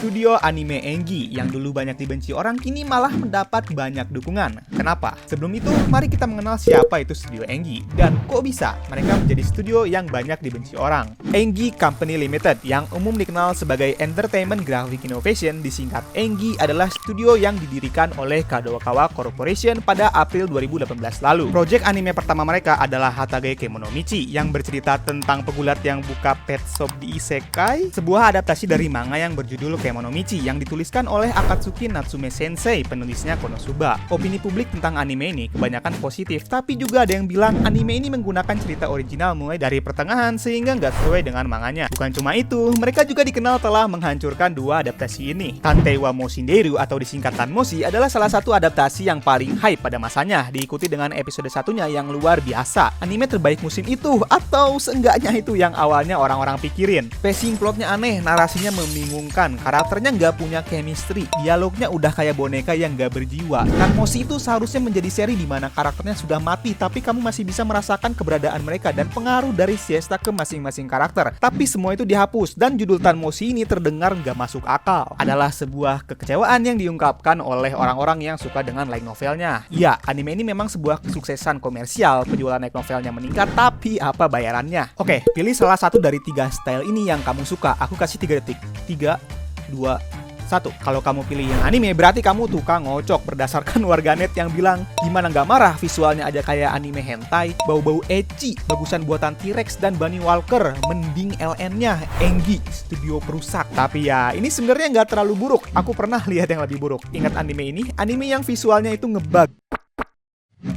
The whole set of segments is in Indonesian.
Studio anime Engi yang dulu banyak dibenci orang kini malah mendapat banyak dukungan. Kenapa? Sebelum itu, mari kita mengenal siapa itu Studio Engi dan kok bisa mereka menjadi studio yang banyak dibenci orang. Engi Company Limited yang umum dikenal sebagai Entertainment Graphic Innovation disingkat Engi adalah studio yang didirikan oleh Kadokawa Corporation pada April 2018 lalu. Project anime pertama mereka adalah Hatage Kemonomichi yang bercerita tentang pegulat yang buka pet shop di isekai, sebuah adaptasi dari manga yang berjudul Kemonomichi yang dituliskan oleh Akatsuki Natsume Sensei, penulisnya Konosuba. Opini publik tentang anime ini kebanyakan positif, tapi juga ada yang bilang anime ini menggunakan cerita original mulai dari pertengahan sehingga nggak sesuai dengan manganya. Bukan cuma itu, mereka juga dikenal telah menghancurkan dua adaptasi ini. Tantei wa Moshinderu atau disingkat Tanmoshi adalah salah satu adaptasi yang paling hype pada masanya, diikuti dengan episode satunya yang luar biasa. Anime terbaik musim itu, atau seenggaknya itu yang awalnya orang-orang pikirin. Pacing plotnya aneh, narasinya membingungkan, karakternya nggak punya chemistry, dialognya udah kayak boneka yang nggak berjiwa. Tanmoshi itu seharusnya menjadi seri di mana karakternya sudah mati, tapi kamu masih bisa merasakan keberadaan mereka dan pengaruh dari siesta ke masing-masing karakter. Tapi semua itu dihapus, dan judul Tanmoshi ini terdengar nggak masuk akal. Adalah sebuah kekecewaan yang diungkapkan oleh orang-orang yang suka dengan light novelnya. Iya, anime ini memang sebuah kesuksesan komersial, penjualan light novelnya meningkat, tapi apa bayarannya? Oke, pilih salah satu dari 3 style ini yang kamu suka. Aku kasih 3 detik. 3, 2, 1. Kalau kamu pilih yang anime, berarti kamu tukang ngocok berdasarkan warganet yang bilang, gimana nggak marah, visualnya aja kayak anime hentai, bau-bau ecchi, bagusan buatan T-Rex dan Bunny Walker, mending LN-nya, Engi, studio perusak. Tapi ya, ini sebenarnya nggak terlalu buruk. Aku pernah lihat yang lebih buruk. Ingat anime ini? Anime yang visualnya itu ngebug.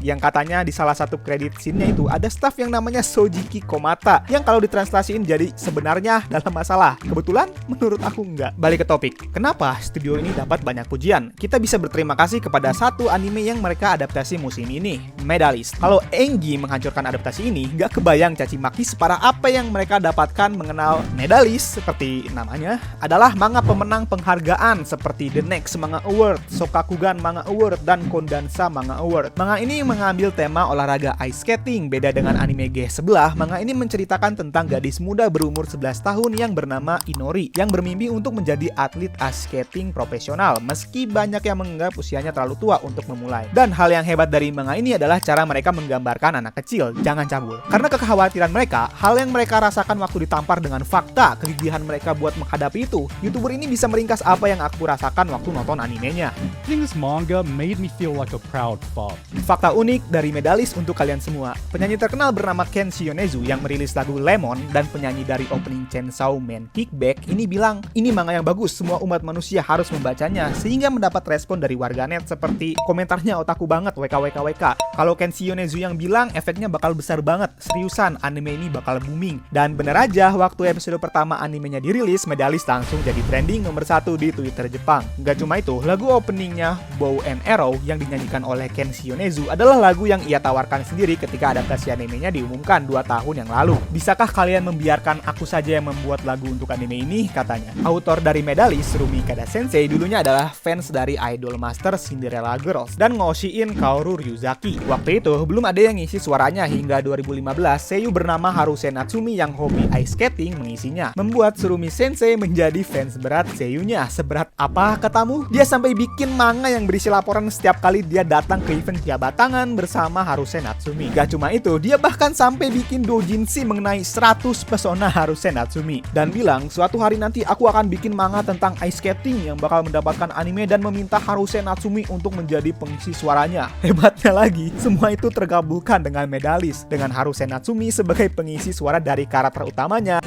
Yang katanya di salah satu credit scene-nya itu ada staff yang namanya Sojiki Komata, yang kalau ditranslasiin jadi sebenarnya dalam masalah. Kebetulan menurut aku enggak. Balik ke topik, kenapa studio ini dapat banyak pujian? Kita bisa berterima kasih kepada satu anime yang mereka adaptasi musim ini, Medalist. Kalau Engi menghancurkan adaptasi ini, nggak kebayang caci maki separah apa yang mereka dapatkan mengenal Medalist. Seperti namanya, adalah manga pemenang penghargaan seperti The Next Manga Award, Shokakugan Manga Award, dan Kondansa Manga Award. Manga ini mengambil tema olahraga ice skating. Beda dengan anime G sebelah, manga ini menceritakan tentang gadis muda berumur 11 tahun yang bernama Inori yang bermimpi untuk menjadi atlet ice skating profesional meski banyak yang menganggap usianya terlalu tua untuk memulai. Dan hal yang hebat dari manga ini adalah cara mereka menggambarkan anak kecil, jangan cabul. Karena kekhawatiran mereka, hal yang mereka rasakan waktu ditampar dengan fakta, kegigihan mereka buat menghadapi itu, YouTuber ini bisa meringkas apa yang aku rasakan waktu nonton animenya. Reading this manga made me feel like a proud father. Fakta unik dari Medalist untuk kalian semua. Penyanyi terkenal bernama Ken Shionezu yang merilis lagu Lemon dan penyanyi dari opening Chainsaw Man Kickback ini bilang, ini manga yang bagus, semua umat manusia harus membacanya, sehingga mendapat respon dari warganet seperti komentarnya otaku banget WKWKWK. Kalau Ken Shionezu yang bilang efeknya bakal besar banget, seriusan anime ini bakal booming. Dan bener aja, waktu episode pertama animenya dirilis, Medalist langsung jadi trending nomor 1 di Twitter Jepang. Gak cuma itu, lagu openingnya Bow and Arrow yang dinyanyikan oleh Ken Shionezu adalah lagu yang ia tawarkan sendiri ketika adaptasi animenya diumumkan 2 tahun yang lalu. Bisakah kalian membiarkan aku saja yang membuat lagu untuk anime ini? Katanya. Autor dari Medalist, Rumikada Sensei, dulunya adalah fans dari idol master Cinderella Girls dan ngoshiin Kaoru Ryuzaki. Waktu itu, belum ada yang ngisi suaranya hingga 2015, seiyu bernama Haruse Natsumi yang hobi ice skating mengisinya. Membuat Surumi Sensei menjadi fans berat seiyunya. Seberat apa katamu? Dia sampai bikin manga yang berisi laporan setiap kali dia datang ke event jabat tangan bersama Haruse Natsumi. Gak cuma itu, dia bahkan sampai bikin doujinshi mengenai 100 pesona Haruse Natsumi dan bilang, suatu hari nanti aku akan bikin manga tentang ice skating yang bakal mendapatkan anime dan meminta Haruse Natsumi untuk menjadi pengisi suaranya. Hebatnya lagi, semua itu tergabungkan dengan Medalist dengan Haruse Natsumi sebagai pengisi suara dari karakter utamanya,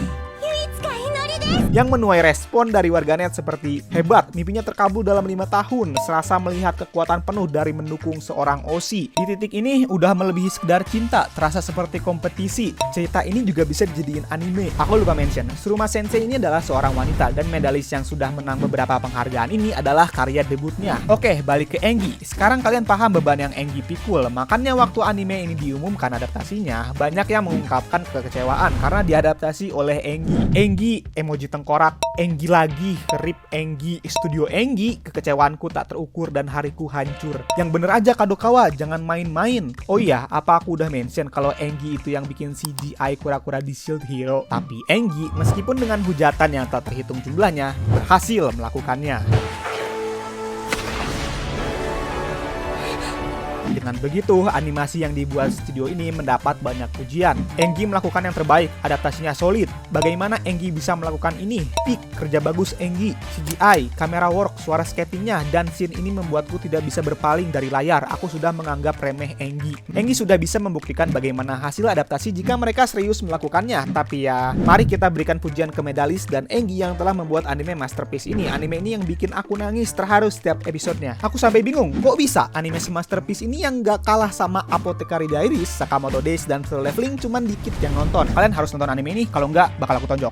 yang menuai respon dari warganet seperti, hebat, mimpinya terkabul dalam 5 tahun, serasa melihat kekuatan penuh dari mendukung seorang Oshi. Di titik ini udah melebihi sekedar cinta, terasa seperti kompetisi. Cerita ini juga bisa dijadiin anime. Aku lupa mention, Suruma Sensei ini adalah seorang wanita dan Medalist yang sudah menang beberapa penghargaan ini adalah karya debutnya. Oke, balik ke Engi. Sekarang kalian paham beban yang Engi pikul, makanya waktu anime ini diumumkan adaptasinya, banyak yang mengungkapkan kekecewaan karena diadaptasi oleh Engi. Engi emoji emoji tengkorak, Enggi lagi, kerip Enggi, studio Enggi, kekecewaanku tak terukur dan hariku hancur. Yang bener aja Kadokawa, jangan main-main. Oh iya, apa aku udah mention kalau Enggi itu yang bikin CGI kura-kura di Shield Hero? Tapi Enggi, meskipun dengan hujatan yang tak terhitung jumlahnya, berhasil melakukannya. Dengan begitu, animasi yang dibuat studio ini mendapat banyak pujian. Enggi melakukan yang terbaik, adaptasinya solid. Bagaimana Enggi bisa melakukan ini? Peak, kerja bagus Enggi, CGI, kamera work, suara skatingnya, dan scene ini membuatku tidak bisa berpaling dari layar. Aku sudah menganggap remeh Enggi. Enggi sudah bisa membuktikan bagaimana hasil adaptasi jika mereka serius melakukannya. Tapi ya, mari kita berikan pujian ke Medalis dan Enggi yang telah membuat anime masterpiece ini. Anime ini yang bikin aku nangis terharu setiap episodenya. Aku sampai bingung, kok bisa animasi masterpiece ini yang gak kalah sama Apothecary Diaries, Sakamoto Days, dan Solo Leveling cuman dikit yang nonton. Kalian harus nonton anime ini, kalau enggak bakal aku tonjok.